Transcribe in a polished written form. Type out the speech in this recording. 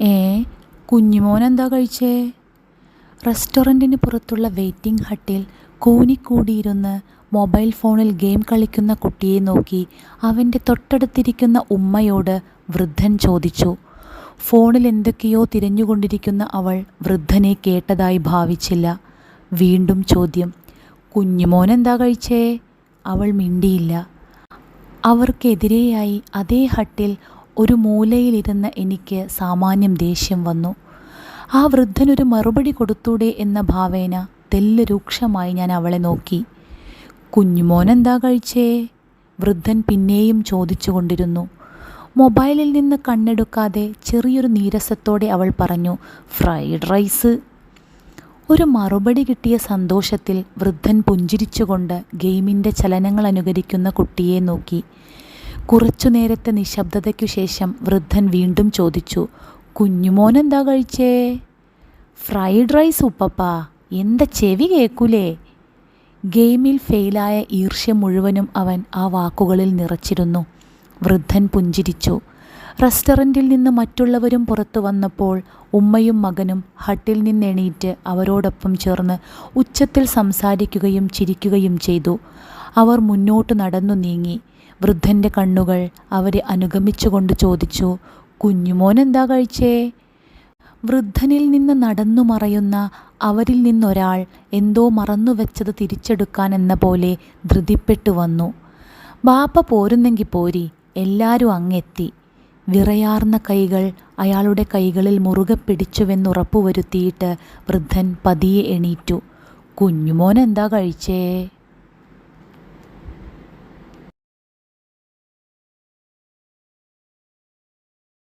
ഏ കുഞ്ഞുമോൻ എന്താ കഴിച്ചേ? റെസ്റ്റോറൻറ്റിന് പുറത്തുള്ള വെയിറ്റിംഗ് ഹട്ടിൽ കൂനിക്കൂടിയിരുന്ന് മൊബൈൽ ഫോണിൽ ഗെയിം കളിക്കുന്ന കുട്ടിയെ നോക്കി അവൻ്റെ തൊട്ടടുത്തിരിക്കുന്ന ഉമ്മയോട് വൃദ്ധൻ ചോദിച്ചു. ഫോണിൽ എന്തൊക്കെയോ തിരഞ്ഞുകൊണ്ടിരിക്കുന്ന അവൾ വൃദ്ധനെ കേട്ടതായി ഭാവിച്ചില്ല. വീണ്ടും ചോദ്യം, കുഞ്ഞുമോൻ എന്താ കഴിച്ചേ? അവൾ മിണ്ടിയില്ല. അവർക്കെതിരെയായി അതേ ഹട്ടിൽ ഒരു മൂലയിലിരുന്ന എനിക്ക് സാമാന്യം ദേഷ്യം വന്നു. ആ വൃദ്ധനൊരു മറുപടി കൊടുത്തൂടെ എന്ന ഭാവേന തെല്ല് രൂക്ഷമായി ഞാൻ അവളെ നോക്കി. കുഞ്ഞുമോൻ എന്താ കഴിച്ചേ? വൃദ്ധൻ പിന്നെയും ചോദിച്ചു കൊണ്ടിരുന്നു. മൊബൈലിൽ നിന്ന് കണ്ണെടുക്കാതെ ചെറിയൊരു നീരസത്തോടെ അവൾ പറഞ്ഞു, ഫ്രൈഡ് റൈസ്. ഒരു മറുപടി കിട്ടിയ സന്തോഷത്തിൽ വൃദ്ധൻ പുഞ്ചിരിച്ചുകൊണ്ട് ഗെയിമിൻ്റെ ചലനങ്ങൾ അനുകരിക്കുന്ന കുട്ടിയെ നോക്കി. കുറച്ചു നേരത്തെ നിശബ്ദതയ്ക്കു ശേഷം വൃദ്ധൻ വീണ്ടും ചോദിച്ചു, കുഞ്ഞുമോൻ എന്താ കഴിച്ചേ? ഫ്രൈഡ് റൈസ് ഉപ്പപ്പാ, എന്താ ചെവി കേൾക്കൂലേ? ഗെയിമിൽ ഫെയിലായ ഈർഷ്യ മുഴുവനും അവൻ ആ വാക്കുകളിൽ നിറച്ചിരുന്നു. വൃദ്ധൻ പുഞ്ചിരിച്ചു. റെസ്റ്റോറൻറ്റിൽ നിന്ന് മറ്റുള്ളവരും പുറത്തു വന്നപ്പോൾ ഉമ്മയും മകനും ഹട്ടിൽ നിന്നെണീറ്റ് അവരോടൊപ്പം ചേർന്ന് ഉച്ചത്തിൽ സംസാരിക്കുകയും ചിരിക്കുകയും ചെയ്തു. അവർ മുന്നോട്ട് നടന്നു നീങ്ങി. വൃദ്ധൻ്റെ കണ്ണുകൾ അവരെ അനുഗമിച്ചുകൊണ്ട് ചോദിച്ചു, കുഞ്ഞുമോൻ എന്താ കഴിച്ചേ? വൃദ്ധനിൽ നിന്ന് നടന്നു മറയുന്ന അവരിൽ നിന്നൊരാൾ എന്തോ മറന്നുവെച്ചത് തിരിച്ചെടുക്കാൻ എന്ന പോലെ ധൃതിപ്പെട്ടു വന്നു. ബാപ്പ പോരുന്നെങ്കിൽ പോരി, എല്ലാവരും അങ്ങെത്തി. വിറയാർന്ന കൈകൾ അയാളുടെ കൈകളിൽ മുറുകെ പിടിച്ചുവെന്നുറപ്പുവരുത്തിയിട്ട് വൃദ്ധൻ പതിയെ എണീറ്റു. കുഞ്ഞുമോൻ എന്താ കഴിച്ചേ?